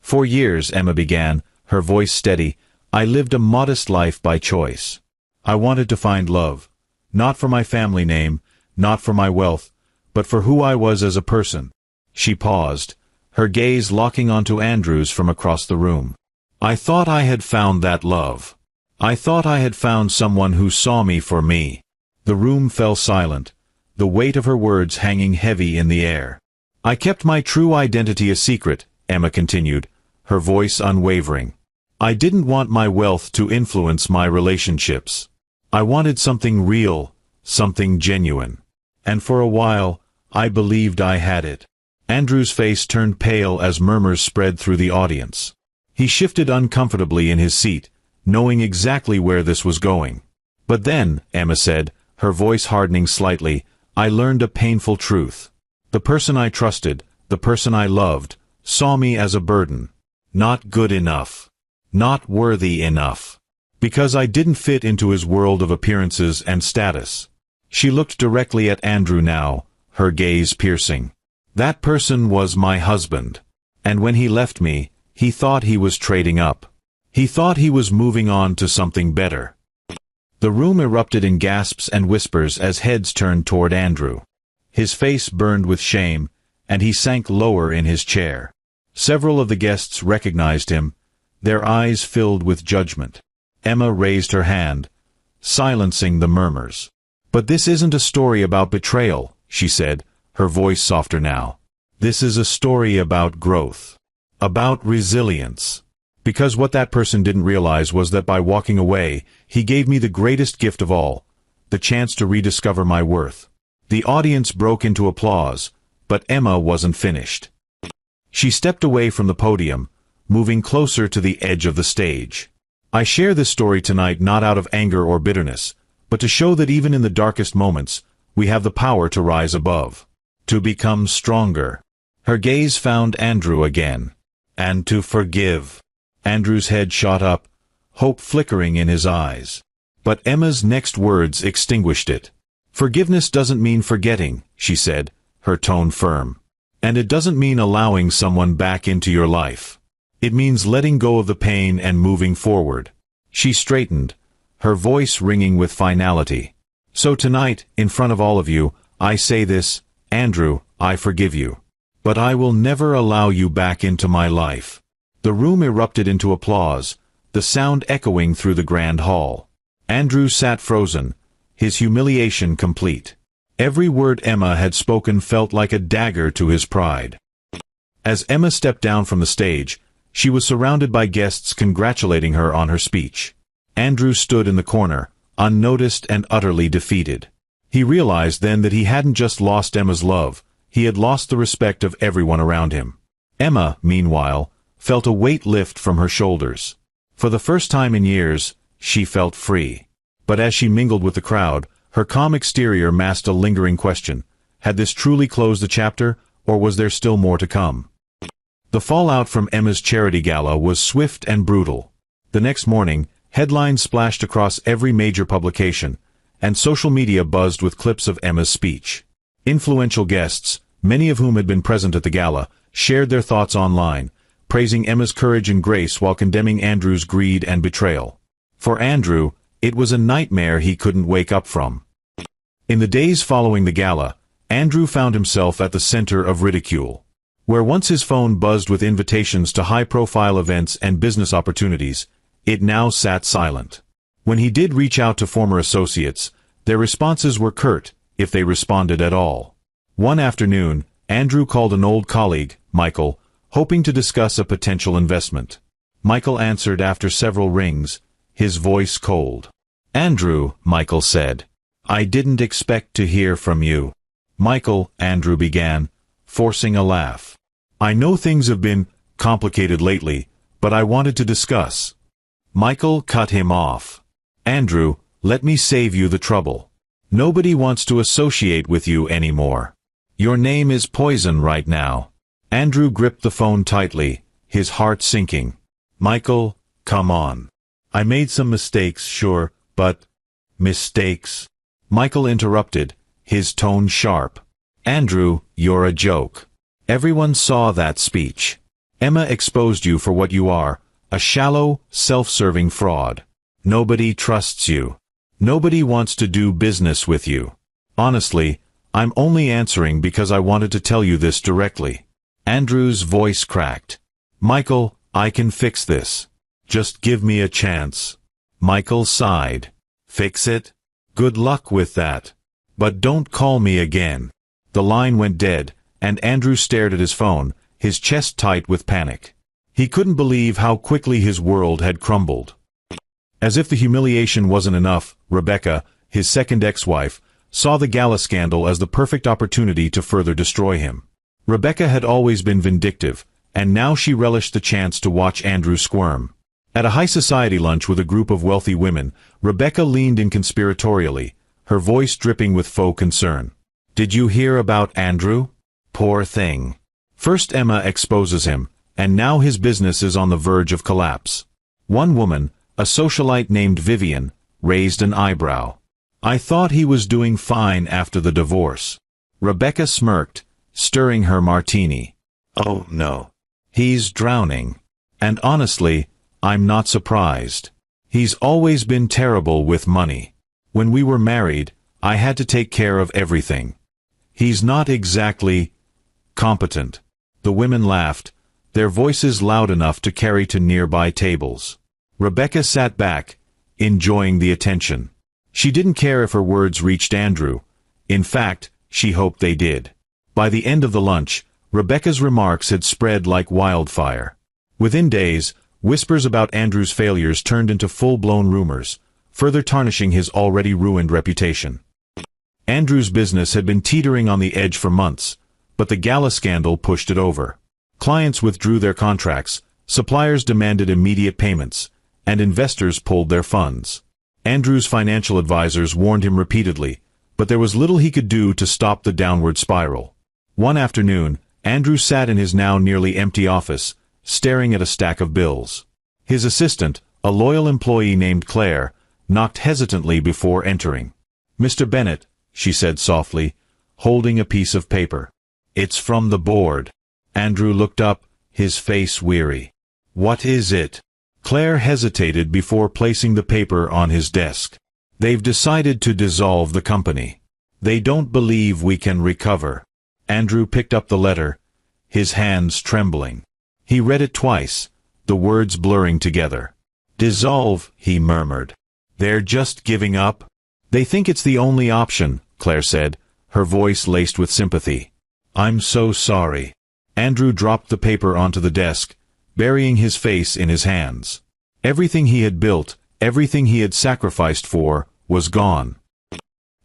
"For years," Emma began, her voice steady, "I lived a modest life by choice. I wanted to find love, not for my family name, not for my wealth, but for who I was as a person." She paused, her gaze locking onto Andrew's from across the room. "I thought I had found that love. I thought I had found someone who saw me for me." The room fell silent, the weight of her words hanging heavy in the air. "I kept my true identity a secret," Emma continued, her voice unwavering. "I didn't want my wealth to influence my relationships. I wanted something real, something genuine. And for a while, I believed I had it." Andrew's face turned pale as murmurs spread through the audience. He shifted uncomfortably in his seat, knowing exactly where this was going. "But then," Emma said, her voice hardening slightly, "I learned a painful truth. The person I trusted, the person I loved, saw me as a burden. Not good enough. Not worthy enough. Because I didn't fit into his world of appearances and status." She looked directly at Andrew now, her gaze piercing. "That person was my husband. And when he left me, he thought he was trading up. He thought he was moving on to something better." The room erupted in gasps and whispers as heads turned toward Andrew. His face burned with shame, and he sank lower in his chair. Several of the guests recognized him, their eyes filled with judgment. Emma raised her hand, silencing the murmurs. "But this isn't a story about betrayal," she said, her voice softer now. "This is a story about growth. About resilience. Because what that person didn't realize was that by walking away, he gave me the greatest gift of all, the chance to rediscover my worth." The audience broke into applause, but Emma wasn't finished. She stepped away from the podium, moving closer to the edge of the stage. "I share this story tonight not out of anger or bitterness, but to show that even in the darkest moments, we have the power to rise above. To become stronger." Her gaze found Andrew again. "And to forgive." Andrew's head shot up, hope flickering in his eyes. But Emma's next words extinguished it. "Forgiveness doesn't mean forgetting," she said, her tone firm. "And it doesn't mean allowing someone back into your life. It means letting go of the pain and moving forward." She straightened, her voice ringing with finality. "So tonight, in front of all of you, I say this, Andrew, I forgive you. But I will never allow you back into my life." The room erupted into applause, the sound echoing through the grand hall. Andrew sat frozen, his humiliation complete. Every word Emma had spoken felt like a dagger to his pride. As Emma stepped down from the stage, she was surrounded by guests congratulating her on her speech. Andrew stood in the corner, unnoticed and utterly defeated. He realized then that he hadn't just lost Emma's love, he had lost the respect of everyone around him. Emma, meanwhile, felt a weight lift from her shoulders. For the first time in years, she felt free. But as she mingled with the crowd, her calm exterior masked a lingering question. Had this truly closed the chapter, or was there still more to come? The fallout from Emma's charity gala was swift and brutal. The next morning, headlines splashed across every major publication, and social media buzzed with clips of Emma's speech. Influential guests, many of whom had been present at the gala, shared their thoughts online, praising Emma's courage and grace while condemning Andrew's greed and betrayal. For Andrew, It was a nightmare he couldn't wake up from. In the days following the gala, Andrew found himself at the center of ridicule. Where once his phone buzzed with invitations to high-profile events and business opportunities, it now sat silent. When he did reach out to former associates, their responses were curt, if they responded at all. One afternoon, Andrew called an old colleague, Michael, hoping to discuss a potential investment. Michael answered after several rings, his voice cold. "Andrew," Michael said, "I didn't expect to hear from you." "Michael," Andrew began, forcing a laugh. "I know things have been complicated lately, but I wanted to discuss." Michael cut him off. "Andrew, let me save you the trouble. Nobody wants to associate with you anymore. Your name is poison right now." Andrew gripped the phone tightly, his heart sinking. "Michael, come on. I made some mistakes, sure, but—" "Mistakes?" Michael interrupted, his tone sharp. "Andrew, you're a joke. Everyone saw that speech. Emma exposed you for what you are, a shallow, self-serving fraud. Nobody trusts you. Nobody wants to do business with you. Honestly, I'm only answering because I wanted to tell you this directly." Andrew's voice cracked. "Michael, I can fix this. Just give me a chance." Michael sighed. "Fix it? Good luck with that. But don't call me again." The line went dead, and Andrew stared at his phone, his chest tight with panic. He couldn't believe how quickly his world had crumbled. As if the humiliation wasn't enough, Rebecca, his second ex-wife, saw the gala scandal as the perfect opportunity to further destroy him. Rebecca had always been vindictive, and now she relished the chance to watch Andrew squirm. At a high society lunch with a group of wealthy women, Rebecca leaned in conspiratorially, her voice dripping with faux concern. "Did you hear about Andrew? Poor thing. First Emma exposes him, and now his business is on the verge of collapse." One woman, a socialite named Vivian, raised an eyebrow. "I thought he was doing fine after the divorce." Rebecca smirked, stirring her martini. "Oh no. He's drowning. And honestly, I'm not surprised. He's always been terrible with money. When we were married, I had to take care of everything. He's not exactly competent." The women laughed, their voices loud enough to carry to nearby tables. Rebecca sat back, enjoying the attention. She didn't care if her words reached Andrew. In fact, she hoped they did. By the end of the lunch, Rebecca's remarks had spread like wildfire. Within days, whispers about Andrew's failures turned into full-blown rumors, further tarnishing his already ruined reputation. Andrew's business had been teetering on the edge for months, but the gala scandal pushed it over. Clients withdrew their contracts, suppliers demanded immediate payments, and investors pulled their funds. Andrew's financial advisors warned him repeatedly, but there was little he could do to stop the downward spiral. One afternoon, Andrew sat in his now nearly empty office, staring at a stack of bills. His assistant, a loyal employee named Claire, knocked hesitantly before entering. "Mr. Bennett," she said softly, holding a piece of paper. "It's from the board." Andrew looked up, his face weary. "What is it?" Claire hesitated before placing the paper on his desk. "They've decided to dissolve the company. They don't believe we can recover." Andrew picked up the letter, his hands trembling. He read it twice, the words blurring together. "Dissolve," he murmured. "They're just giving up?" "They think it's the only option," Claire said, her voice laced with sympathy. "I'm so sorry." Andrew dropped the paper onto the desk, burying his face in his hands. Everything he had built, everything he had sacrificed for, was gone.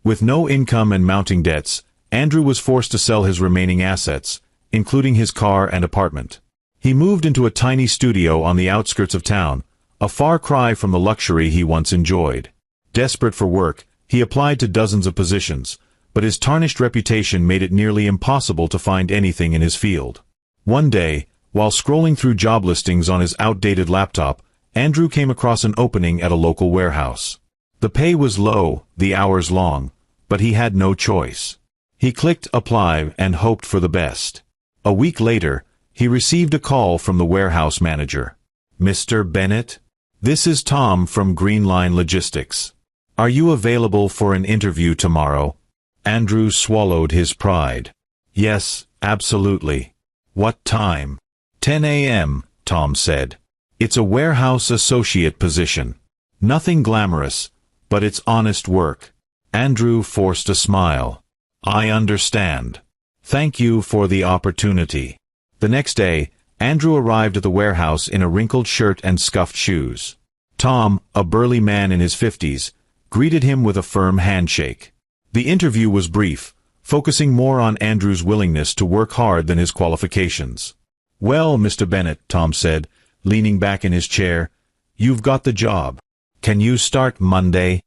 With no income and mounting debts, Andrew was forced to sell his remaining assets, including his car and apartment. He moved into a tiny studio on the outskirts of town, a far cry from the luxury he once enjoyed. Desperate for work, he applied to dozens of positions, but his tarnished reputation made it nearly impossible to find anything in his field. One day, while scrolling through job listings on his outdated laptop, Andrew came across an opening at a local warehouse. The pay was low, the hours long, but he had no choice. He clicked apply and hoped for the best. A week later, he received a call from the warehouse manager. "Mr. Bennett?" This is Tom from Green Line Logistics. Are you available for an interview tomorrow? Andrew swallowed his pride. Yes, absolutely. What time? 10 a.m., Tom said. It's a warehouse associate position. Nothing glamorous, but it's honest work. Andrew forced a smile. I understand. Thank you for the opportunity. The next day, Andrew arrived at the warehouse in a wrinkled shirt and scuffed shoes. Tom, a burly man in his 50s, greeted him with a firm handshake. The interview was brief, focusing more on Andrew's willingness to work hard than his qualifications. Well, Mr. Bennett, Tom said, leaning back in his chair, you've got the job. Can you start Monday?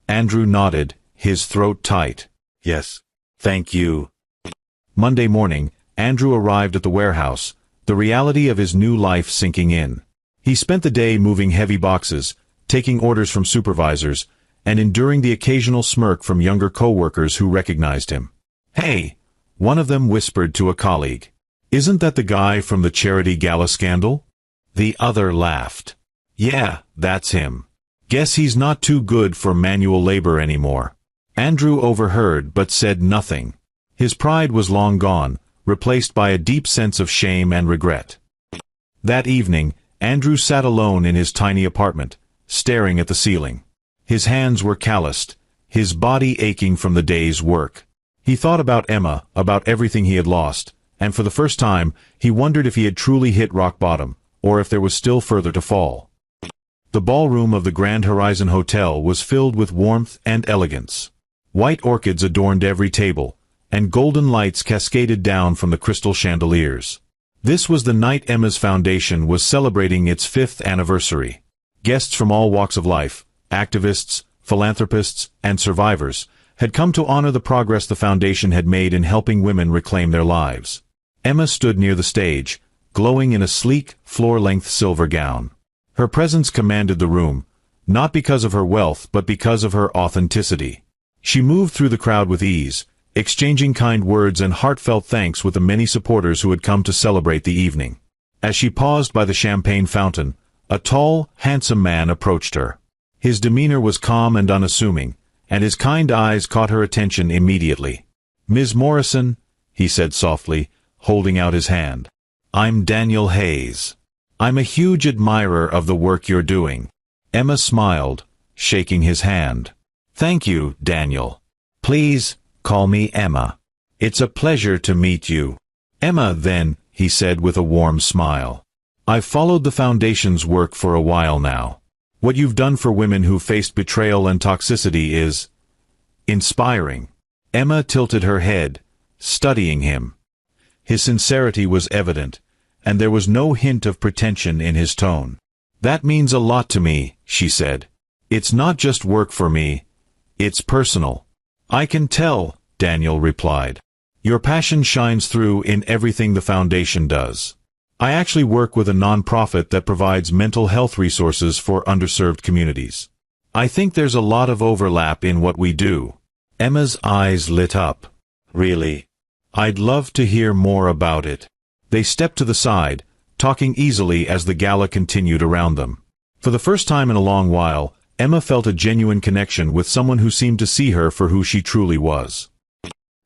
Andrew nodded, his throat tight. Yes. Thank you. Monday morning, Andrew arrived at the warehouse, the reality of his new life sinking in. He spent the day moving heavy boxes, taking orders from supervisors, and enduring the occasional smirk from younger co-workers who recognized him. Hey, one of them whispered to a colleague. Isn't that the guy from the charity gala scandal? The other laughed. Yeah, that's him. Guess he's not too good for manual labor anymore. Andrew overheard but said nothing. His pride was long gone, replaced by a deep sense of shame and regret. That evening, Andrew sat alone in his tiny apartment, staring at the ceiling. His hands were calloused, his body aching from the day's work. He thought about Emma, about everything he had lost, and for the first time, he wondered if he had truly hit rock bottom, or if there was still further to fall. The ballroom of the Grand Horizon Hotel was filled with warmth and elegance. White orchids adorned every table, and golden lights cascaded down from the crystal chandeliers. This was the night Emma's foundation was celebrating its 5th anniversary. Guests from all walks of life, activists, philanthropists, and survivors, had come to honor the progress the foundation had made in helping women reclaim their lives. Emma stood near the stage, glowing in a sleek, floor-length silver gown. Her presence commanded the room, not because of her wealth but because of her authenticity. She moved through the crowd with ease, exchanging kind words and heartfelt thanks with the many supporters who had come to celebrate the evening. As she paused by the champagne fountain, a tall, handsome man approached her. His demeanor was calm and unassuming, and his kind eyes caught her attention immediately. Ms. Morrison, he said softly, holding out his hand. I'm Daniel Hayes. I'm a huge admirer of the work you're doing. Emma smiled, shaking his hand. Thank you, Daniel. Please, call me Emma. It's a pleasure to meet you. Emma, then, he said with a warm smile. I've followed the Foundation's work for a while now. What you've done for women who faced betrayal and toxicity is inspiring. Emma tilted her head, studying him. His sincerity was evident, and there was no hint of pretension in his tone. That means a lot to me, she said. It's not just work for me. It's personal. I can tell, Daniel replied. Your passion shines through in everything the Foundation does. I actually work with a nonprofit that provides mental health resources for underserved communities. I think there's a lot of overlap in what we do. Emma's eyes lit up. Really? I'd love to hear more about it. They stepped to the side, talking easily as the gala continued around them. For the first time in a long while, Emma felt a genuine connection with someone who seemed to see her for who she truly was.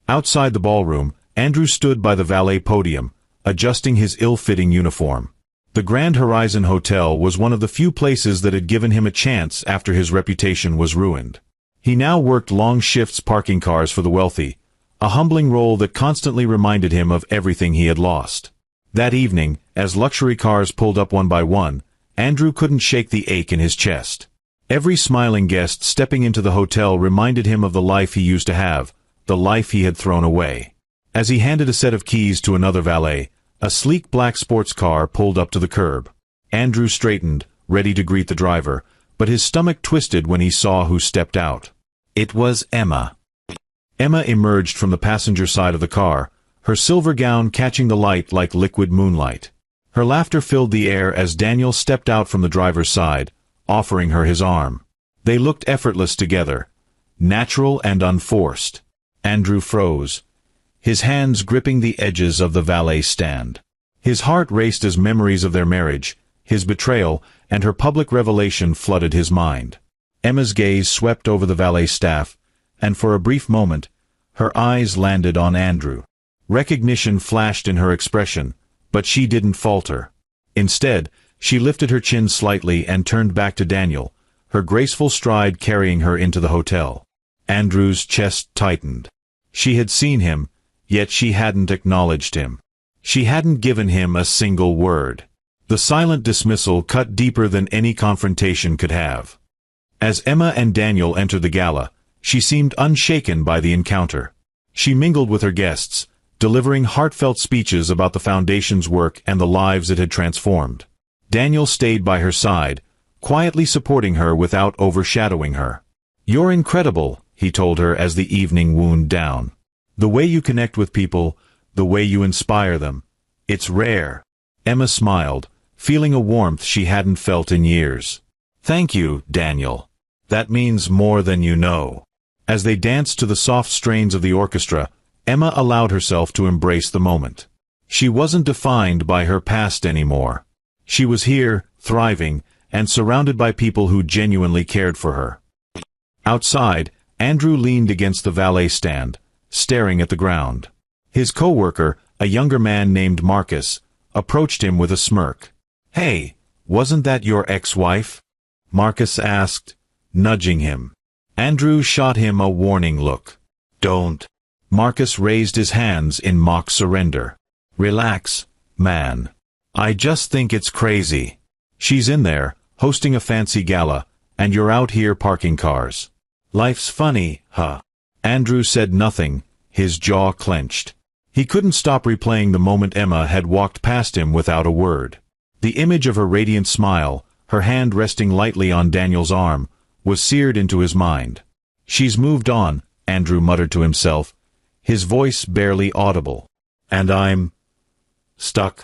Outside the ballroom, Andrew stood by the valet podium, adjusting his ill-fitting uniform. The Grand Horizon Hotel was one of the few places that had given him a chance after his reputation was ruined. He now worked long shifts parking cars for the wealthy, a humbling role that constantly reminded him of everything he had lost. That evening, as luxury cars pulled up one by one, Andrew couldn't shake the ache in his chest. Every smiling guest stepping into the hotel reminded him of the life he used to have, the life he had thrown away. As he handed a set of keys to another valet, a sleek black sports car pulled up to the curb. Andrew straightened, ready to greet the driver, but his stomach twisted when he saw who stepped out. It was Emma. Emma emerged from the passenger side of the car, her silver gown catching the light like liquid moonlight. Her laughter filled the air as Daniel stepped out from the driver's side, offering her his arm. They looked effortless together, natural and unforced. Andrew froze, his hands gripping the edges of the valet stand. His heart raced as memories of their marriage, his betrayal, and her public revelation flooded his mind. Emma's gaze swept over the valet staff, and for a brief moment, her eyes landed on Andrew. Recognition flashed in her expression, but she didn't falter. Instead, she lifted her chin slightly and turned back to Daniel, her graceful stride carrying her into the hotel. Andrew's chest tightened. She had seen him, yet she hadn't acknowledged him. She hadn't given him a single word. The silent dismissal cut deeper than any confrontation could have. As Emma and Daniel entered the gala, she seemed unshaken by the encounter. She mingled with her guests, delivering heartfelt speeches about the Foundation's work and the lives it had transformed. Daniel stayed by her side, quietly supporting her without overshadowing her. "You're incredible," he told her as the evening wound down. "The way you connect with people, the way you inspire them, it's rare." Emma smiled, feeling a warmth she hadn't felt in years. "Thank you, Daniel. That means more than you know." As they danced to the soft strains of the orchestra, Emma allowed herself to embrace the moment. She wasn't defined by her past anymore. She was here, thriving, and surrounded by people who genuinely cared for her. Outside, Andrew leaned against the valet stand, staring at the ground. His co-worker, a younger man named Marcus, approached him with a smirk. "Hey, wasn't that your ex-wife?" Marcus asked, nudging him. Andrew shot him a warning look. "Don't." Marcus raised his hands in mock surrender. "Relax, man. I just think it's crazy. She's in there, hosting a fancy gala, and you're out here parking cars. Life's funny, huh?" Andrew said nothing, his jaw clenched. He couldn't stop replaying the moment Emma had walked past him without a word. The image of her radiant smile, her hand resting lightly on Daniel's arm, was seared into his mind. "She's moved on," Andrew muttered to himself, his voice barely audible. "And I'm stuck."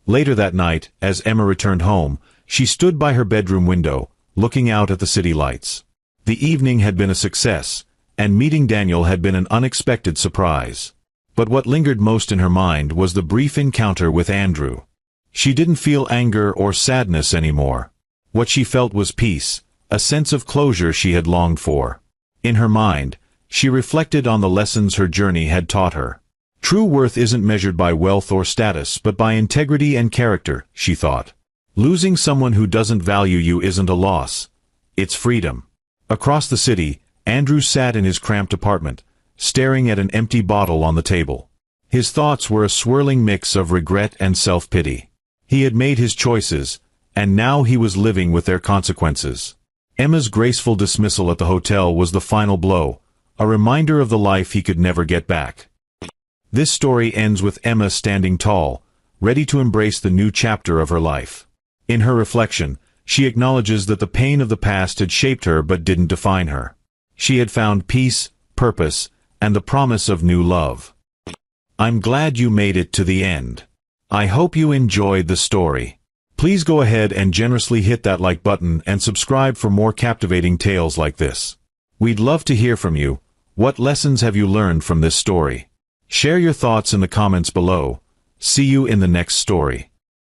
Later that night, as Emma returned home, she stood by her bedroom window, looking out at the city lights. The evening had been a success, and meeting Daniel had been an unexpected surprise. But what lingered most in her mind was the brief encounter with Andrew. She didn't feel anger or sadness anymore. What she felt was peace, a sense of closure she had longed for. In her mind, she reflected on the lessons her journey had taught her. True worth isn't measured by wealth or status but by integrity and character, she thought. Losing someone who doesn't value you isn't a loss. It's freedom. Across the city, Andrew sat in his cramped apartment, staring at an empty bottle on the table. His thoughts were a swirling mix of regret and self-pity. He had made his choices, and now he was living with their consequences. Emma's graceful dismissal at the hotel was the final blow, a reminder of the life he could never get back. This story ends with Emma standing tall, ready to embrace the new chapter of her life. In her reflection, she acknowledges that the pain of the past had shaped her but didn't define her. She had found peace, purpose, and the promise of new love. I'm glad you made it to the end. I hope you enjoyed the story. Please go ahead and generously hit that like button and subscribe for more captivating tales like this. We'd love to hear from you. What lessons have you learned from this story? Share your thoughts in the comments below. See you in the next story.